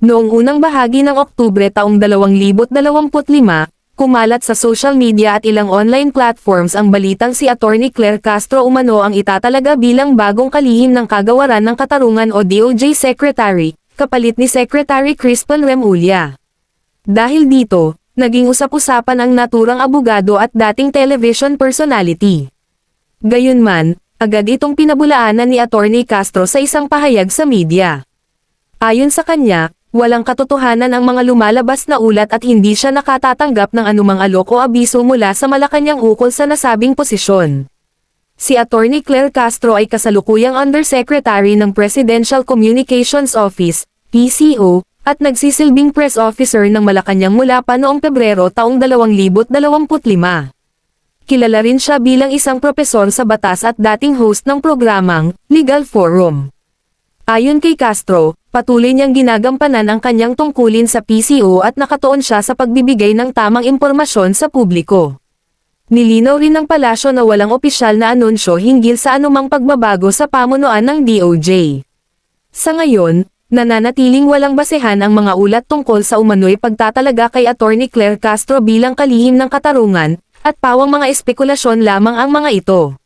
Noong unang bahagi ng Oktubre taong 2025, kumalat sa social media at ilang online platforms ang balitang si Attorney Claire Castro umano ang itatalaga bilang bagong kalihim ng Kagawaran ng Katarungan o DOJ Secretary, kapalit ni Secretary Crispin Remulla. Dahil dito, naging usap-usapan ang naturang abogado at dating television personality. Gayunman, agad itong pinabulaanan ni Attorney Castro sa isang pahayag sa media. Ayon sa kanya, walang katotohanan ang mga lumalabas na ulat at hindi siya nakatatanggap ng anumang alok o abiso mula sa Malacanang ukol sa nasabing posisyon. Si Attorney Claire Castro ay kasalukuyang Undersecretary ng Presidential Communications Office, PCO, at nagsisilbing press officer ng Malacanang mula pa noong Pebrero taong 2025. Kilala rin siya bilang isang propesor sa batas at dating host ng programang Legal Forum. Ayon kay Castro, patuloy niyang ginagampanan ang kanyang tungkulin sa PCO at nakatuon siya sa pagbibigay ng tamang impormasyon sa publiko. Nilinaw rin ng palasyo na walang opisyal na anunsyo hinggil sa anumang pagbabago sa pamunuan ng DOJ. Sa ngayon, nananatiling walang basehan ang mga ulat tungkol sa umano'y pagtatalaga kay Attorney Claire Castro bilang kalihim ng Katarungan, at pawang mga espekulasyon lamang ang mga ito.